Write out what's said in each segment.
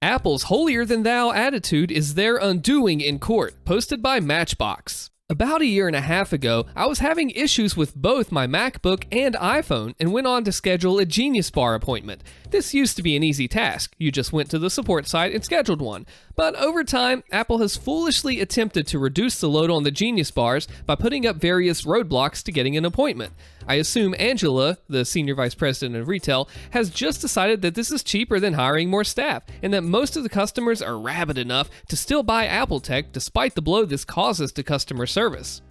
Apple's holier-than-thou attitude is their undoing in court, posted by Matchbox. About a year and a half ago, I was having issues with both my MacBook and iPhone and went on to schedule a Genius Bar appointment. This used to be an easy task. You just went to the support site and scheduled one. But over time, Apple has foolishly attempted to reduce the load on the Genius Bars by putting up various roadblocks to getting an appointment. I assume Angela, the senior vice president of retail, has just decided that this is cheaper than hiring more staff, and that most of the customers are rabid enough to still buy Apple tech despite the blow this causes to customer service.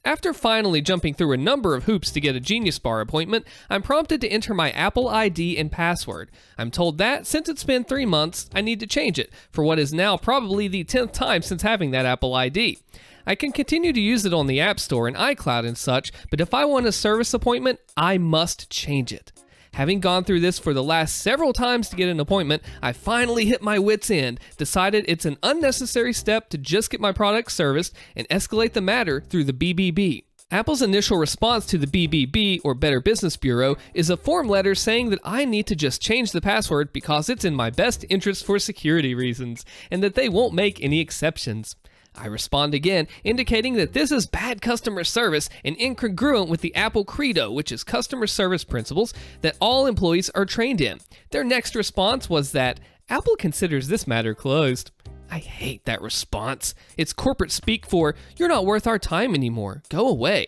After finally jumping through a number of hoops to get a Genius Bar appointment, I'm prompted to enter my Apple ID and password. I'm told that, since it's been 3 months, I need to change it, for what is now probably the 10th time since having that Apple ID. I can continue to use it on the App Store and iCloud and such, but if I want a service appointment, I must change it. Having gone through this for the last several times to get an appointment, I finally hit my wit's end, decided it's an unnecessary step to just get my product serviced, and escalate the matter through the BBB. Apple's initial response to the BBB, or Better Business Bureau, is a form letter saying that I need to just change the password because it's in my best interest for security reasons, and that they won't make any exceptions. I respond again, indicating that this is bad customer service and incongruent with the Apple Credo, which is customer service principles that all employees are trained in. Their next response was that Apple considers this matter closed. I hate that response. It's corporate speak for, "You're not worth our time anymore. Go away."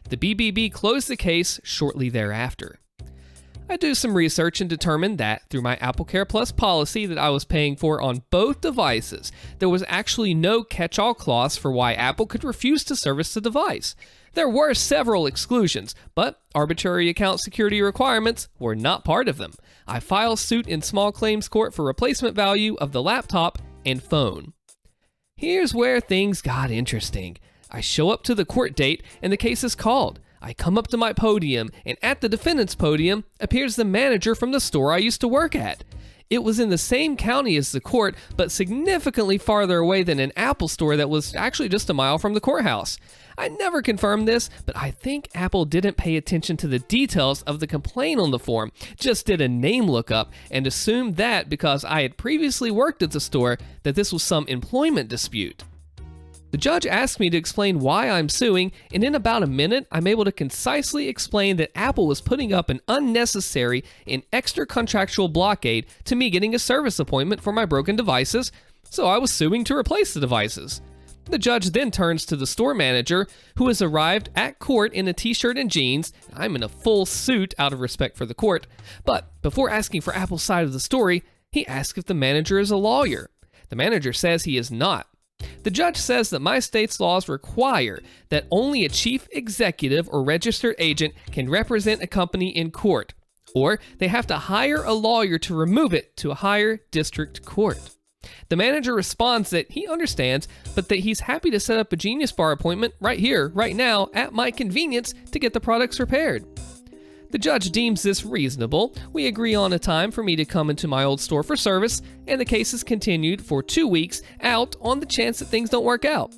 The BBB closed the case shortly thereafter. I do some research and determined that, through my AppleCare Plus policy that I was paying for on both devices, there was actually no catch-all clause for why Apple could refuse to service the device. There were several exclusions, but arbitrary account security requirements were not part of them. I filed suit in small claims court for replacement value of the laptop and phone. Here's where things got interesting. I show up to the court date and the case is called. I come up to my podium, and at the defendant's podium appears the manager from the store I used to work at. It was in the same county as the court, but significantly farther away than an Apple store that was actually just a mile from the courthouse. I never confirmed this, but I think Apple didn't pay attention to the details of the complaint on the form, just did a name lookup, and assumed that because I had previously worked at the store, that this was some employment dispute. The judge asked me to explain why I'm suing, and in about a minute, I'm able to concisely explain that Apple was putting up an unnecessary and extra contractual blockade to me getting a service appointment for my broken devices, so I was suing to replace the devices. The judge then turns to the store manager, who has arrived at court in a t-shirt and jeans. I'm in a full suit out of respect for the court, but before asking for Apple's side of the story, he asks if the manager is a lawyer. The manager says he is not. The judge says that my state's laws require that only a chief executive or registered agent can represent a company in court, or they have to hire a lawyer to remove it to a higher district court. The manager responds that he understands, but that he's happy to set up a Genius Bar appointment right here, right now, at my convenience to get the products repaired. The judge deems this reasonable. We agree on a time for me to come into my old store for service, and the case is continued for 2 weeks out on the chance that things don't work out.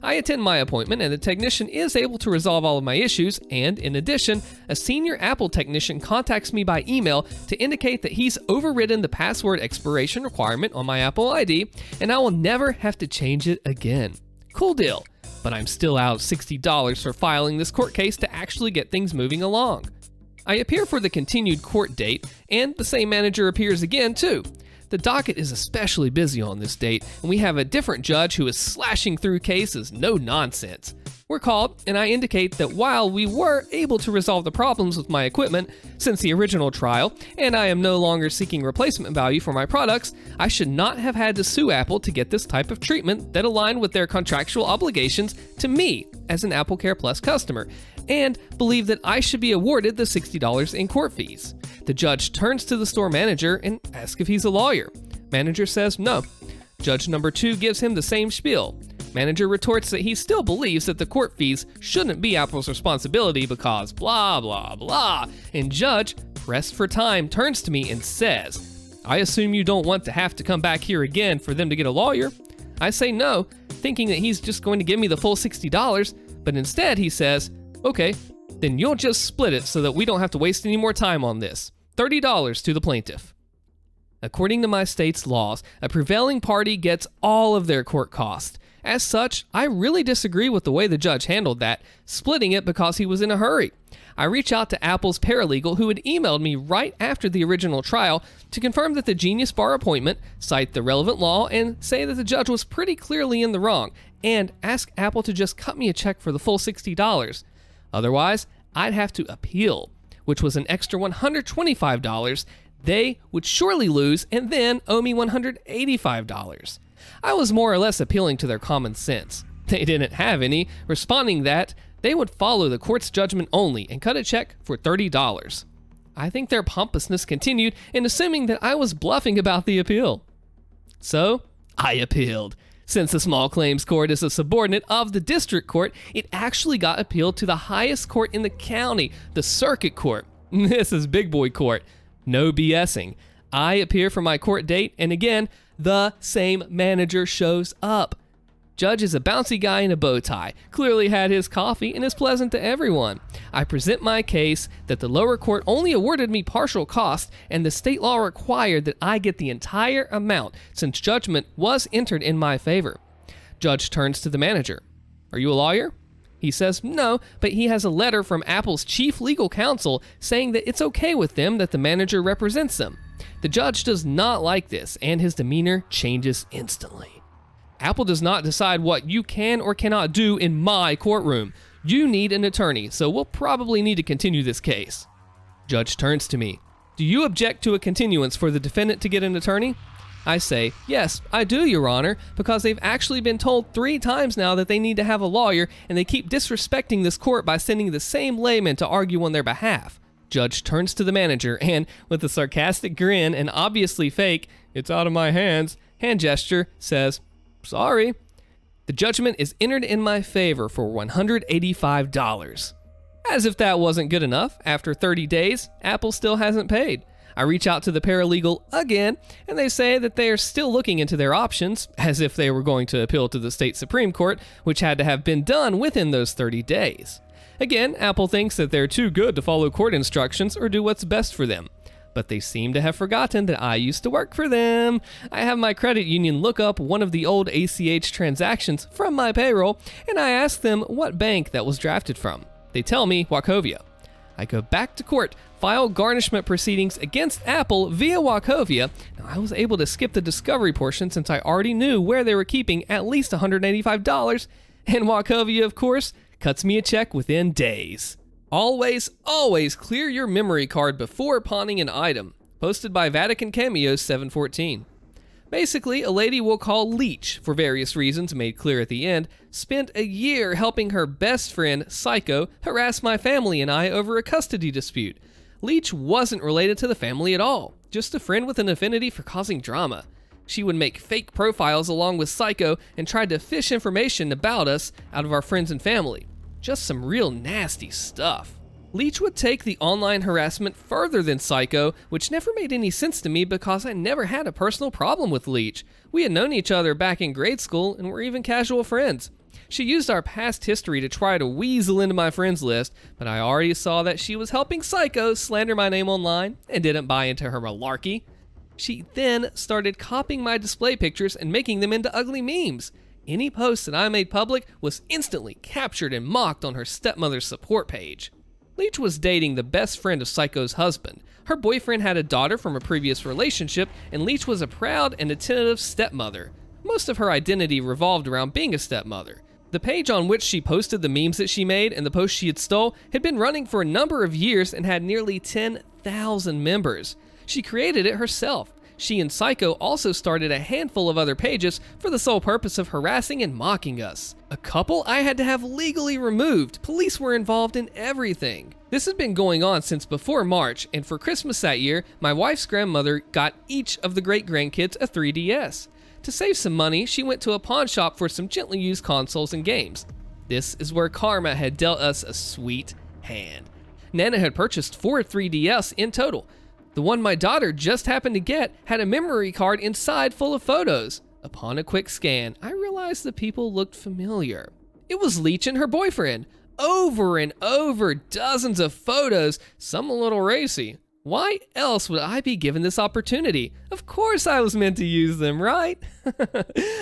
I attend my appointment, and the technician is able to resolve all of my issues, and in addition, a senior Apple technician contacts me by email to indicate that he's overridden the password expiration requirement on my Apple ID, and I will never have to change it again. Cool deal, but I'm still out $60 for filing this court case to actually get things moving along. I appear for the continued court date, and the same manager appears again too. The docket is especially busy on this date, and we have a different judge who is slashing through cases, no nonsense. We're called, and I indicate that while we were able to resolve the problems with my equipment since the original trial, and I am no longer seeking replacement value for my products, I should not have had to sue Apple to get this type of treatment that aligned with their contractual obligations to me as an AppleCare Plus customer, and believe that I should be awarded the $60 in court fees. The judge turns to the store manager and asks if he's a lawyer. Manager says no. Judge number 2 gives him the same spiel. Manager retorts that he still believes that the court fees shouldn't be Apple's responsibility because blah blah blah, and judge, pressed for time, turns to me and says, "I assume you don't want to have to come back here again for them to get a lawyer?" I say no, thinking that he's just going to give me the full $60, but instead he says, "Okay, then you'll just split it so that we don't have to waste any more time on this. $30 to the plaintiff." According to my state's laws, a prevailing party gets all of their court costs. As such, I really disagree with the way the judge handled that, splitting it because he was in a hurry. I reach out to Apple's paralegal who had emailed me right after the original trial to confirm that the Genius Bar appointment, cite the relevant law, and say that the judge was pretty clearly in the wrong, and ask Apple to just cut me a check for the full $60. Otherwise, I'd have to appeal, which was an extra $125. They would surely lose and then owe me $185. I was more or less appealing to their common sense. They didn't have any, responding that they would follow the court's judgment only and cut a check for $30. I think their pompousness continued in assuming that I was bluffing about the appeal. So, I appealed. Since the small claims court is a subordinate of the district court, it actually got appealed to the highest court in the county, the circuit court. This is big boy court. No BSing. I appear for my court date, and again, the same manager shows up. Judge is a bouncy guy in a bow tie, clearly had his coffee, and is pleasant to everyone. I present my case that the lower court only awarded me partial cost, and the state law required that I get the entire amount since judgment was entered in my favor. Judge turns to the manager. Are you a lawyer? He says no, but he has a letter from Apple's chief legal counsel saying that it's okay with them that the manager represents them. The judge does not like this, and his demeanor changes instantly. Apple does not decide what you can or cannot do in my courtroom. You need an attorney, so we'll probably need to continue this case. Judge turns to me. Do you object to a continuance for the defendant to get an attorney? I say, yes, I do, Your Honor, because they've actually been told 3 times now that they need to have a lawyer, and they keep disrespecting this court by sending the same layman to argue on their behalf. Judge turns to the manager and, with a sarcastic grin and obviously fake, it's out of my hands, hand gesture, says, sorry. The judgment is entered in my favor for $185. As if that wasn't good enough, after 30 days, Apple still hasn't paid. I reach out to the paralegal again, and they say that they are still looking into their options, as if they were going to appeal to the state Supreme Court, which had to have been done within those 30 days. Again, Apple thinks that they're too good to follow court instructions or do what's best for them. But they seem to have forgotten that I used to work for them. I have my credit union look up one of the old ACH transactions from my payroll, and I ask them what bank that was drafted from. They tell me Wachovia. I go back to court, file garnishment proceedings against Apple via Wachovia. Now, I was able to skip the discovery portion since I already knew where they were keeping at least $185, and Wachovia, of course, cuts me a check within days. Always, always clear your memory card before pawning an item. Posted by Vatican Cameos 714. Basically, a lady we'll call Leech, for various reasons made clear at the end, spent a year helping her best friend, Psycho, harass my family and I over a custody dispute. Leech wasn't related to the family at all, just a friend with an affinity for causing drama. She would make fake profiles along with Psycho and tried to fish information about us out of our friends and family. Just some real nasty stuff. Leech would take the online harassment further than Psycho, which never made any sense to me because I never had a personal problem with Leech. We had known each other back in grade school and were even casual friends. She used our past history to try to weasel into my friends list, but I already saw that she was helping Psycho slander my name online and didn't buy into her malarkey. She then started copying my display pictures and making them into ugly memes. Any post that I made public was instantly captured and mocked on her stepmother's support page. Leech was dating the best friend of Psycho's husband. Her boyfriend had a daughter from a previous relationship, and Leech was a proud and attentive stepmother. Most of her identity revolved around being a stepmother. The page on which she posted the memes that she made and the posts she had stole had been running for a number of years and had nearly 10,000 members. She created it herself. She and Psycho also started a handful of other pages for the sole purpose of harassing and mocking us. A couple I had to have legally removed. Police were involved in everything. This had been going on since before March, and for Christmas that year, my wife's grandmother got each of the great-grandkids a 3DS. To save some money, she went to a pawn shop for some gently used consoles and games. This is where karma had dealt us a sweet hand. Nana had purchased 4 3DS in total. The one my daughter just happened to get had a memory card inside full of photos. Upon a quick scan, I realized the people looked familiar. It was Leech and her boyfriend. Over and over, dozens of photos, some a little racy. Why else would I be given this opportunity? Of course I was meant to use them, right?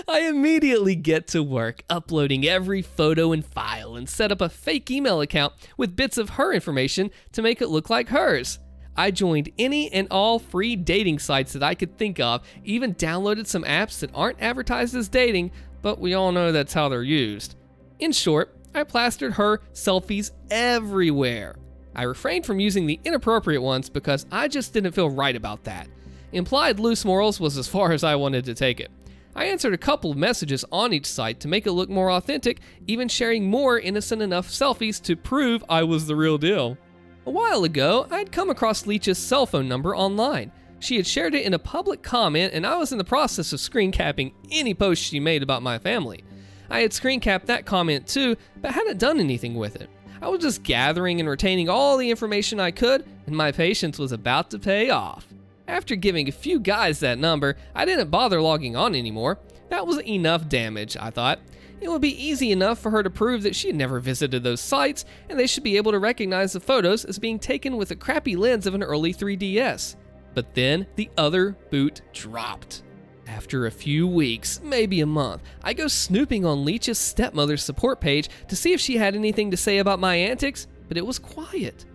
I immediately get to work uploading every photo and file and set up a fake email account with bits of her information to make it look like hers. I joined any and all free dating sites that I could think of, even downloaded some apps that aren't advertised as dating, but we all know that's how they're used. In short, I plastered her selfies everywhere. I refrained from using the inappropriate ones because I just didn't feel right about that. Implied loose morals was as far as I wanted to take it. I answered a couple of messages on each site to make it look more authentic, even sharing more innocent enough selfies to prove I was the real deal. A while ago, I'd come across Leech's cell phone number online. She had shared it in a public comment, and I was in the process of screen capping any post she made about my family. I had screen capped that comment too, but hadn't done anything with it. I was just gathering and retaining all the information I could, and my patience was about to pay off. After giving a few guys that number, I didn't bother logging on anymore. That was enough damage, I thought. It would be easy enough for her to prove that she had never visited those sites, and they should be able to recognize the photos as being taken with a crappy lens of an early 3DS. But then the other boot dropped. After a few weeks, maybe a month, I go snooping on Leech's stepmother's support page to see if she had anything to say about my antics, but it was quiet.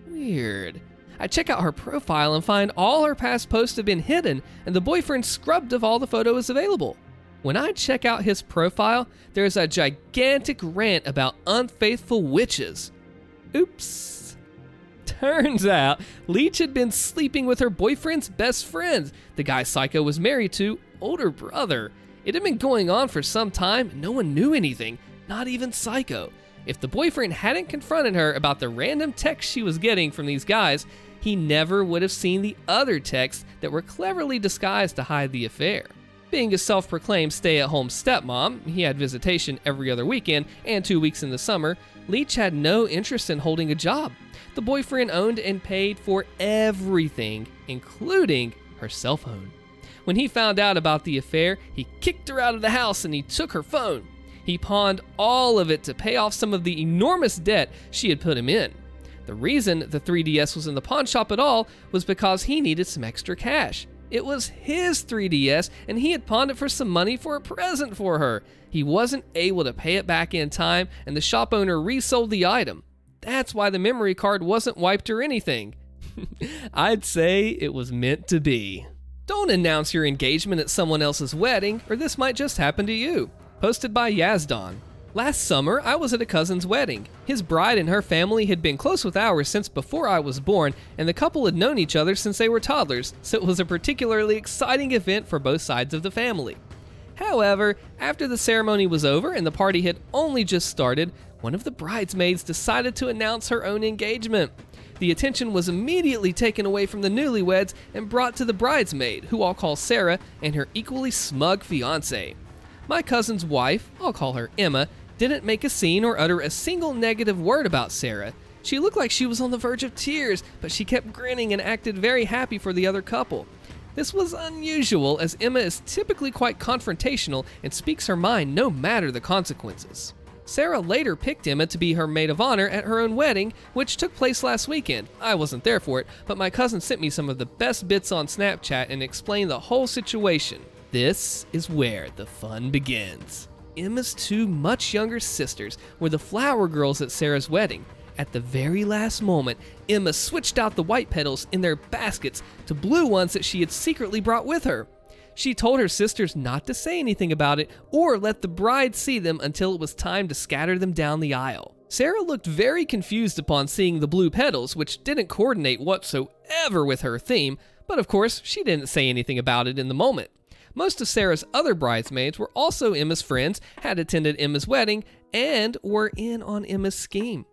Weird. I check out her profile and find all her past posts have been hidden and the boyfriend scrubbed of all the photos available. When I check out his profile, there's a gigantic rant about unfaithful witches. Oops. Turns out, Leech had been sleeping with her boyfriend's best friend, the guy Psycho was married to, older brother. It had been going on for some time, and no one knew anything, not even Psycho. If the boyfriend hadn't confronted her about the random texts she was getting from these guys, he never would have seen the other texts that were cleverly disguised to hide the affair. Being a self-proclaimed stay-at-home stepmom, he had visitation every other weekend and 2 weeks in the summer, Leech had no interest in holding a job. The boyfriend owned and paid for everything, including her cell phone. When he found out about the affair, he kicked her out of the house and he took her phone. He pawned all of it to pay off some of the enormous debt she had put him in. The reason the 3DS was in the pawn shop at all was because he needed some extra cash. It was his 3DS, and he had pawned it for some money for a present for her. He wasn't able to pay it back in time, and the shop owner resold the item. That's why the memory card wasn't wiped or anything. I'd say it was meant to be. Don't announce your engagement at someone else's wedding, or this might just happen to you. Posted by Yazdon. Last summer, I was at a cousin's wedding. His bride and her family had been close with ours since before I was born, and the couple had known each other since they were toddlers, so it was a particularly exciting event for both sides of the family. However, after the ceremony was over and the party had only just started, one of the bridesmaids decided to announce her own engagement. The attention was immediately taken away from the newlyweds and brought to the bridesmaid, who I'll call Sarah, and her equally smug fiancé. My cousin's wife, I'll call her Emma, didn't make a scene or utter a single negative word about Sarah. She looked like she was on the verge of tears, but she kept grinning and acted very happy for the other couple. This was unusual, as Emma is typically quite confrontational and speaks her mind no matter the consequences. Sarah later picked Emma to be her maid of honor at her own wedding, which took place last weekend. I wasn't there for it, but my cousin sent me some of the best bits on Snapchat and explained the whole situation. This is where the fun begins. Emma's two much younger sisters were the flower girls at Sarah's wedding. At the very last moment, Emma switched out the white petals in their baskets to blue ones that she had secretly brought with her. She told her sisters not to say anything about it or let the bride see them until it was time to scatter them down the aisle. Sarah looked very confused upon seeing the blue petals, which didn't coordinate whatsoever with her theme, but of course, she didn't say anything about it in the moment. Most of Sarah's other bridesmaids were also Emma's friends, had attended Emma's wedding, and were in on Emma's scheme.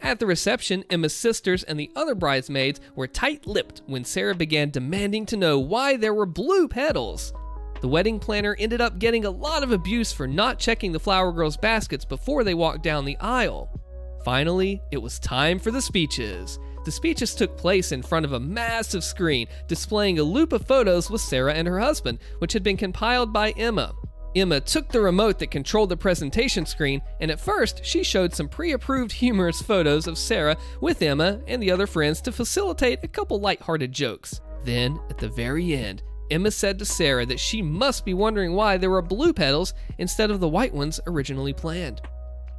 At the reception, Emma's sisters and the other bridesmaids were tight-lipped when Sarah began demanding to know why there were blue petals. The wedding planner ended up getting a lot of abuse for not checking the flower girls' baskets before they walked down the aisle. Finally, it was time for the speeches. The speeches took place in front of a massive screen, displaying a loop of photos with Sarah and her husband, which had been compiled by Emma. Emma took the remote that controlled the presentation screen, and at first, she showed some pre-approved humorous photos of Sarah with Emma and the other friends to facilitate a couple lighthearted jokes. Then, at the very end, Emma said to Sarah that she must be wondering why there were blue petals instead of the white ones originally planned.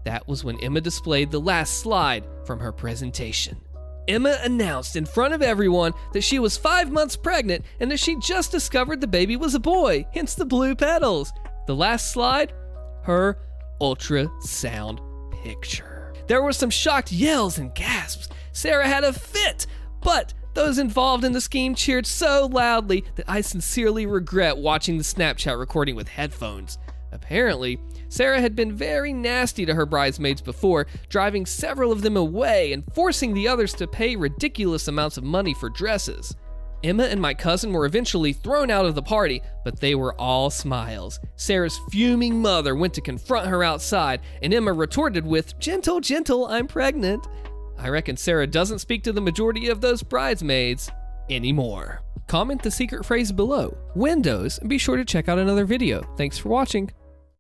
That was when Emma displayed the last slide from her presentation. Emma announced in front of everyone that she was 5 months pregnant and that she just discovered the baby was a boy, hence the blue petals. The last slide? Her ultrasound picture. There were some shocked yells and gasps. Sarah had a fit, but those involved in the scheme cheered so loudly that I sincerely regret watching the Snapchat recording with headphones. Apparently, Sarah had been very nasty to her bridesmaids before, driving several of them away and forcing the others to pay ridiculous amounts of money for dresses. Emma and my cousin were eventually thrown out of the party, but they were all smiles. Sarah's fuming mother went to confront her outside, and Emma retorted with, "Gentle, gentle, I'm pregnant." I reckon Sarah doesn't speak to the majority of those bridesmaids anymore. Comment the secret phrase below, Windows, and be sure to check out another video. Thanks for watching.